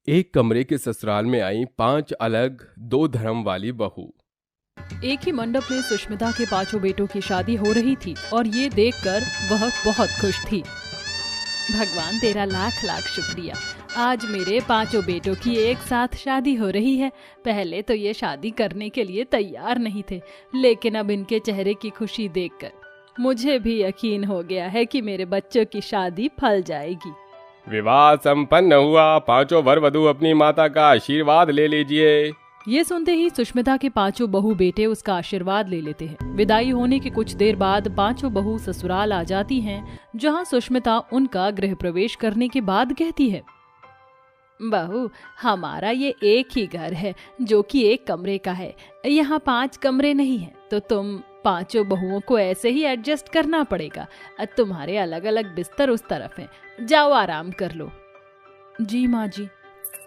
एक कमरे के ससुराल में आई 5 अलग 2 धर्म वाली बहू। एक ही मंडप में सुष्मिता के 5 बेटों की शादी हो रही थी और ये देखकर वह बहुत खुश थी। भगवान तेरा लाख लाख शुक्रिया, आज मेरे 5 बेटों की एक साथ शादी हो रही है। पहले तो ये शादी करने के लिए तैयार नहीं थे, लेकिन अब इनके चेहरे की खुशी देखकर मुझे भी यकीन हो गया है कि मेरे बच्चों की शादी फल जाएगी। विवाह संपन्न हुआ, 5 वर वधू अपनी माता का आशीर्वाद ले लीजिए। ये सुनते ही सुष्मिता के 5 बहू बेटे उसका आशीर्वाद ले लेते हैं। विदाई होने के कुछ देर बाद 5 बहू ससुराल आ जाती हैं, जहां सुष्मिता उनका गृह प्रवेश करने के बाद कहती है, बहू हमारा ये एक ही घर है जो कि एक कमरे का है। यहाँ 5 कमरे नहीं है, तो तुम 5 बहुओं को ऐसे ही एडजस्ट करना पड़ेगा। तुम्हारे अलग अलग बिस्तर उस तरफ हैं, जाओ आराम कर लो। जी माँ जी।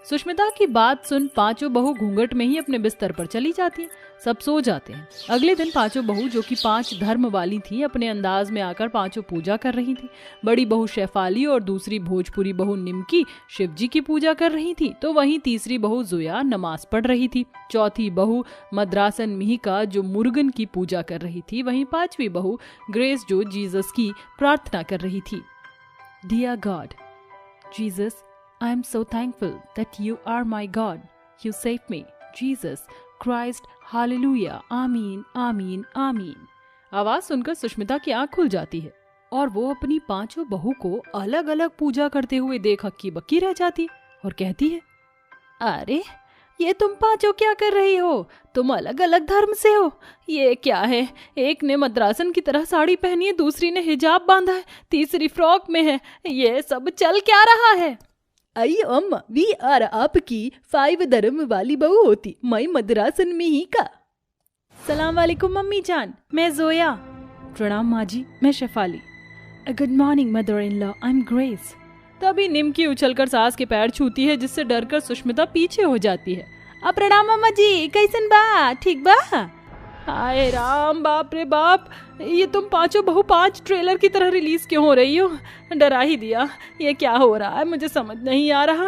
सुष्मिता की बात सुन 5 बहू घूंघट में ही अपने बिस्तर पर चली जाती हैं। सब सो जाते हैं। अगले दिन 5 बहू, जो कि 5 धर्म वाली थी, अपने अंदाज में आकर 5 पूजा कर रही थी। बड़ी बहू शेफाली और दूसरी भोजपुरी बहू निमकी शिव जी की पूजा कर रही थी, तो वहीं तीसरी बहू जोया नमाज पढ़ रही थी। चौथी बहू मद्रासन मिहिका जो मुर्गन की पूजा कर रही थी। वहीं 5वीं बहू ग्रेस जो जीसस की प्रार्थना कर रही थी। Dear God Jesus, I am so thankful that you are my God. You saved me. Jesus Christ, Hallelujah. आमीन, आमीन, आमीन। आवाज सुनकर सुष्मिता की आंख खुल जाती है और वो अपनी 5 बहू को अलग अलग पूजा करते हुए देख हक्की बक्की रह जाती और कहती है, अरे ये तुम 5 क्या कर रही हो? तुम अलग अलग धर्म से हो। ये क्या है? एक ने मद्रासन की तरह साड़ी पहनी है, दूसरी ने हिजाब बांधा है, तीसरी फ्रॉक में है। ये सब चल क्या रहा है? आई अम्मा, वी आर आपकी 5 धर्म वाली बहू होती, मैं मद्रासन में ही का। सलाम वालेकुम मम्मी जान, मैं जोया। प्रणाम माँ जी, मैं Shefali. Good morning mother in law, I am Grace. तभी निमकी उछलकर सास के पैर छूती है, जिससे डरकर सुष्मिता पीछे हो जाती है। अब प्रणाम मम्मा जी, कैसन बा? ठीक बा? हाय राम, बाप रे बाप, ये तुम 5 बहू 5 ट्रेलर की तरह रिलीज क्यों हो रही हो? डरा ही दिया। ये क्या हो रहा है, मुझे समझ नहीं आ रहा।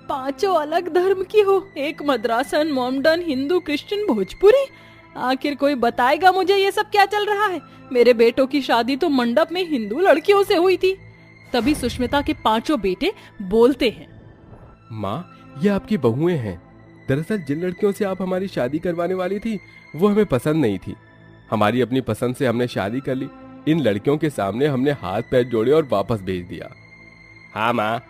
5 अलग धर्म की हो, एक मद्रासन, मोमडन, हिंदू, क्रिश्चियन, भोजपुरी। आखिर कोई बताएगा मुझे ये सब क्या चल रहा है? मेरे बेटों की शादी तो मंडप में हिंदू लड़कियों से हुई थी। तभी सुष्मिता के 5 बेटे बोलते हैं, माँ, ये आपकी बहुएं हैं। दरअसल जिन लड़कियों से आप हमारी शादी करवाने वाली थी, वो हमें पसंद नहीं थी। हमारी अपनी पसंद से हमने शादी कर ली। इन लड़कियों के सामने हमने हाथ पैर जोड़े और वापस भेज दिया। हाँ माँ,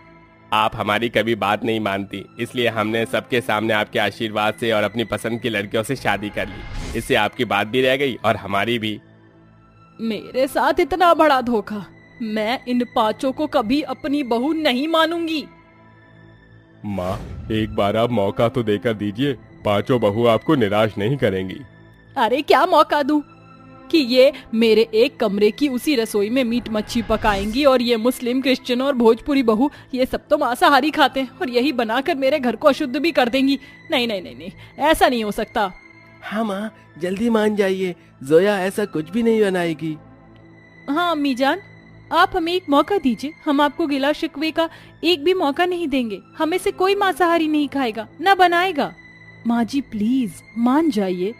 आप हमारी कभी बात नहीं मानती, इसलिए हमने सबके सामने आपके आशीर्वाद से और अपनी पसंद की लड़कियों से शादी कर ली। इससे आपकी बात भी रह गई और हमारी भी। मेरे साथ इतना बड़ा धोखा, मैं इन 5 को कभी अपनी बहू नहीं मानूंगी। माँ, एक बार आप मौका तो देकर दीजिए, 5 बहू आपको निराश नहीं करेंगी। अरे क्या मौका दूं कि ये मेरे एक कमरे की उसी रसोई में मीट मच्छी पकाएंगी और ये मुस्लिम, क्रिश्चियन और भोजपुरी बहू, ये सब तो मांसाहारी खाते हैं और यही बनाकर मेरे घर को अशुद्ध भी कर देंगी। नहीं नहीं नहीं नहीं, ऐसा नहीं हो सकता। हाँ माँ, जल्दी मान जाइए, जोया ऐसा कुछ भी नहीं बनाएगी। हाँ अम्मी जान, आप हमें एक मौका दीजिए, हम आपको गिला शिकवे का एक भी मौका नहीं देंगे। हमें से कोई मांसाहारी नहीं खाएगा, न बनाएगा। माँ जी प्लीज मान जाइए।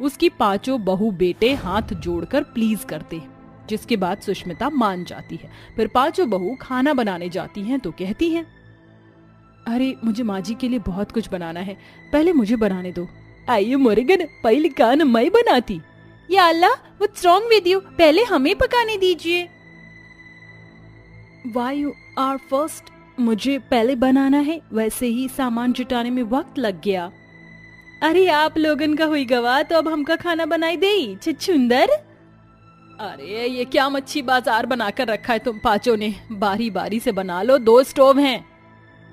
उसकी 5 बहू बेटे हाथ जोड़कर प्लीज करते हैं, जिसके बाद सुष्मिता मान जाती है। फिर 5 बहू खाना बनाने जाती हैं तो कहती हैं, अरे मुझे माँ जी के लिए बहुत कुछ बनाना है, पहले मुझे बनाने दो। आइए मुर्गन, पहले कान मैं बनाती। या अल्लाह, व्हाट्स रॉन्ग विद यू, पहले हमें पकाने दीजिए। व्हाई यू आर फर्स्ट, मुझे पहले बनाना है, वैसे ही सामान जुटाने में वक्त लग गया। अरे आप लोगन का हुई गवा, तो अब हमका खाना बनाई दे छुंदर। अरे ये क्या मच्छी बाजार बनाकर रखा है तुम 5 ने, बारी बारी से बना लो, 2 स्टोव हैं।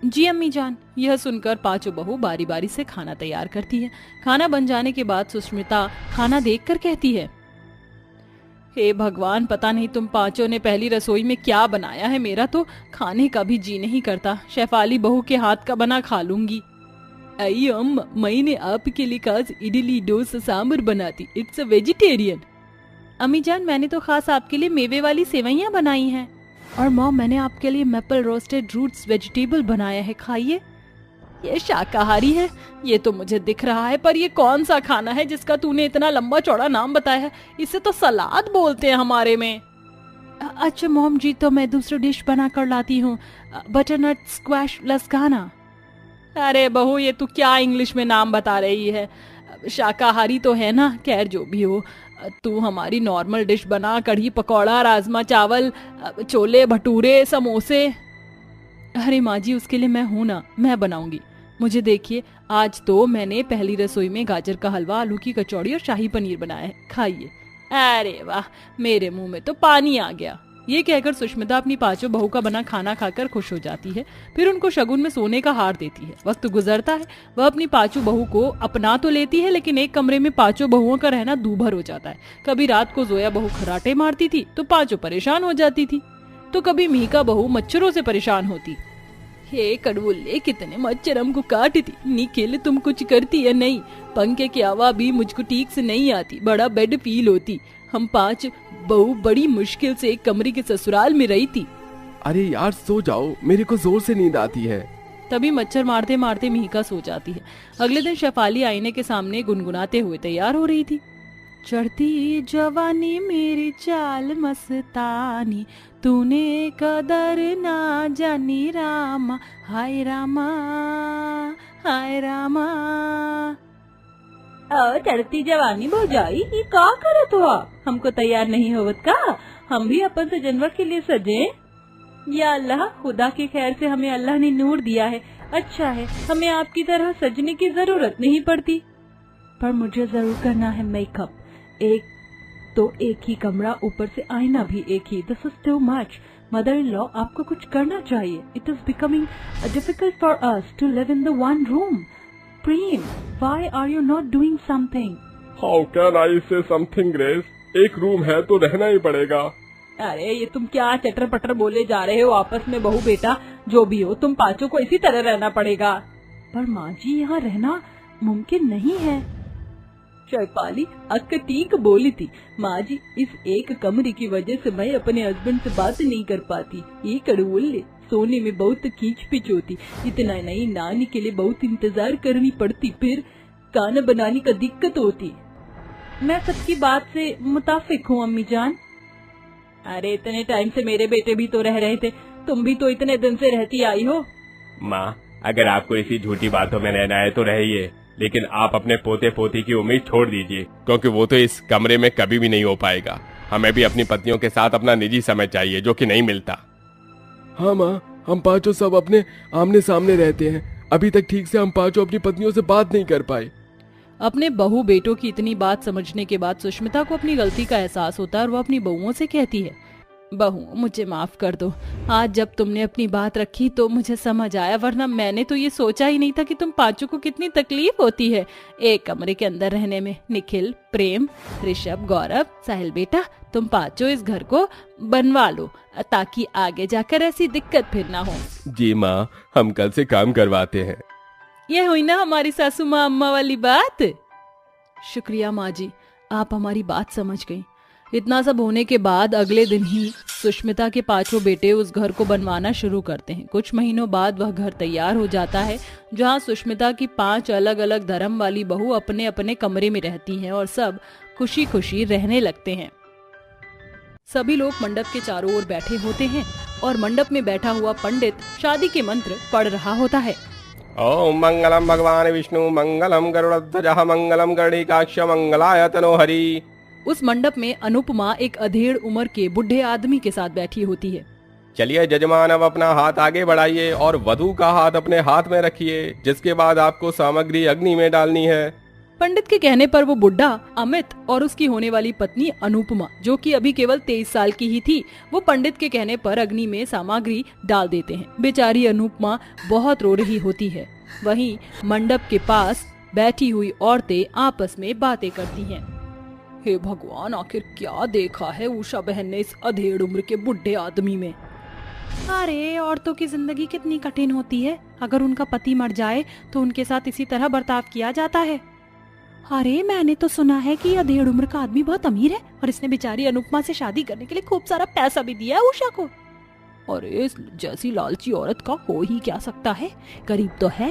जी अम्मी जान। यह सुनकर 5 बहू बारी बारी से खाना तैयार करती है। खाना बन जाने के बाद सुष्मिता खाना देखकर कहती है, हे भगवान, पता नहीं तुम 5 ने पहली रसोई में क्या बनाया है, मेरा तो खाने का भी जी नहीं करता। शेफाली बहू के हाथ का बना खा लूंगी। आई अम्मा, मैंने आपके लिए खास इडली डोसा सांबर बनाती, इट्स अ वेजिटेरियन। अम्मी जान, मैंने तो खास आपके लिए मेवे वाली सेवइयां बनाई हैं। और मॉम, मैंने आपके लिए मैपल रोस्टेड रूट्स वेजिटेबल बनाया है, खाइए। ये शाकाहारी है, ये तो मुझे दिख रहा है, पर ये कौन सा खाना है जिसका तूने इतना लंबा चौड़ा नाम बताया है? इसे तो सलाद बोलते हैं हमारे में। अच्छा मॉम जी, तो मैं दूसरी डिश बना कर लाती हूँ, बटरनट स्क्वैश लसगाना। अरे बहू, ये तू क्या इंग्लिश में नाम बता रही है? शाकाहारी तो है ना? खैर जो भी हो, तू हमारी नॉर्मल डिश बना, कढ़ी पकौड़ा, राजमा चावल, छोले भटूरे, समोसे। अरे माँ जी, उसके लिए मैं हूं ना, मैं बनाऊंगी। मुझे देखिए, आज तो मैंने पहली रसोई में गाजर का हलवा, आलू की कचौड़ी और शाही पनीर बनाया है, खाइए। अरे वाह, मेरे मुंह में तो पानी आ गया। ये कहकर सुष्मिता अपनी पांचों बहू का बना खाना खाकर खुश हो जाती है। फिर उनको शगुन में सोने का हार देती है। वक्त गुजरता है, वह अपनी पांचों बहू को अपना तो लेती है, लेकिन एक कमरे में पांचों बहुओं का रहना दूभर हो जाता है। कभी रात को जोया बहू खर्राटे मारती थी तो पांचों परेशान हो जाती थी, तो कभी मीका बहू मच्छरों से परेशान होती। हे कड़वुल्ले, कितने मच्छर हमको काटती। निखिल, तुम कुछ करती या नहीं? पंखे की हवा भी मुझको ठीक से नहीं आती, बड़ा बेड फील होती। हम 5 बहू बड़ी मुश्किल से एक कमरे के ससुराल में रही थी। अरे यार सो जाओ, मेरे को जोर से नींद आती है। तभी मच्छर मारते मारते मीका सो जाती है। अगले दिन शेफाली आईने के सामने गुनगुनाते हुए तैयार हो रही थी। चढ़ती जवानी मेरी चाल मस्तानी, तूने कदर ना जानी रामा, हाय रामा, हाय रामा। चढ़ती जवानी भौजाई, ये का करत हुआ? हमको तैयार नहीं होवत का? हम भी अपन से जानवर के लिए सजे। या अल्लाह, खुदा के खैर से हमें अल्लाह ने नूर दिया है, अच्छा है, हमें आपकी तरह सजने की जरूरत नहीं पड़ती। पर मुझे जरूर करना है मेकअप। एक तो एक ही कमरा, ऊपर से आईना भी एक ही। This is too much. Mother in law, आपको कुछ करना चाहिए। It is becoming difficult for us to live in the one room. Prem, why are you not doing something? How can I say something grace? एक room है तो रहना ही पड़ेगा। अरे ये तुम क्या चटर पटर बोले जा रहे हो आपस में? बहू बेटा जो भी हो, तुम पांचों को इसी तरह रहना पड़ेगा। पर माँ जी, यहाँ रहना मुमकिन नहीं है। शेफाली अक्का ठीक बोली थी। माँ जी, इस एक कमरे की वजह से मैं अपने हस्बैंड से बात नहीं कर पाती। ये कड़वुल्ले, सोने में बहुत खींच पिच होती। इतना नहीं, नानी के लिए बहुत इंतजार करनी पड़ती, फिर खाना बनाने का दिक्कत होती। मैं सबकी बात से मुताफिक हूँ अम्मी जान। अरे इतने टाइम से मेरे बेटे भी तो रह रहे थे, तुम भी तो इतने दिन से रहती आई हो। माँ, अगर आपको इसी झूठी बातों में रहना है तो रहिए, लेकिन आप अपने पोते पोती की उम्मीद छोड़ दीजिए, क्योंकि वो तो इस कमरे में कभी भी नहीं हो पाएगा। हमें भी अपनी पत्नियों के साथ अपना निजी समय चाहिए, जो कि नहीं मिलता। हाँ माँ, हम पांचों सब अपने आमने सामने रहते हैं। अभी तक ठीक से हम पांचों अपनी पत्नियों से बात नहीं कर पाए। अपने बहू बेटों की इतनी बात समझने के बाद सुष्मिता को अपनी गलती का एहसास होता है और वो अपनी बहुओं से कहती है, बहू मुझे माफ कर दो। आज जब तुमने अपनी बात रखी तो मुझे समझ आया, वरना मैंने तो ये सोचा ही नहीं था कि तुम पांचों को कितनी तकलीफ होती है एक कमरे के अंदर रहने में। निखिल, प्रेम, ऋषभ, गौरव, साहिल बेटा, तुम पांचों इस घर को बनवा लो ताकि आगे जाकर ऐसी दिक्कत फिर ना हो। जी माँ, हम कल से काम करवाते हैं। ये हुई ना हमारी सासू माँ अम्मा वाली बात। शुक्रिया माँ जी, आप हमारी बात समझ गई। इतना सब होने के बाद अगले दिन ही सुष्मिता के पांचों बेटे उस घर को बनवाना शुरू करते हैं। कुछ महीनों बाद वह घर तैयार हो जाता है, जहां सुष्मिता की 5 अलग अलग धर्म वाली बहू अपने अपने कमरे में रहती हैं और सब खुशी खुशी रहने लगते हैं। सभी लोग मंडप के चारों ओर बैठे होते हैं और मंडप में बैठा हुआ पंडित शादी के मंत्र पढ़ रहा होता है। ओम मंगलम भगवान विष्णु, मंगलम गरुड़ध्वजः, मंगलम गरुड़ीकाक्ष, मंगलाय तनोहरि। उस मंडप में अनुपमा एक अधेड़ उम्र के बुढ़े आदमी के साथ बैठी होती है। चलिए जजमान, अब अपना हाथ आगे बढ़ाइए और वधू का हाथ अपने हाथ में रखिए, जिसके बाद आपको सामग्री अग्नि में डालनी है। पंडित के कहने पर वो बुढ़ा अमित और उसकी होने वाली पत्नी अनुपमा, जो कि अभी केवल 23 साल की ही थी, वो पंडित के कहने पर अग्नि में सामग्री डाल देते हैं। बेचारी अनुपमा बहुत रो रही होती है। वहीं मंडप के पास बैठी हुई औरतें आपस में बातें करती हैं। हे भगवान, आखिर क्या देखा है उषा बहन ने इस अधेड़ उम्र के बुढ़े आदमी में? अरे औरतों की जिंदगी कितनी कठिन होती है। अगर उनका पति मर जाए तो उनके साथ इसी तरह बर्ताव किया जाता है। अरे मैंने तो सुना है कि अधेड़ उम्र का आदमी बहुत अमीर है और इसने बेचारी अनुपमा से शादी करने के लिए खूब सारा पैसा भी दिया है उषा को। और इस जैसी लालची औरत का हो ही क्या सकता है, गरीब तो है।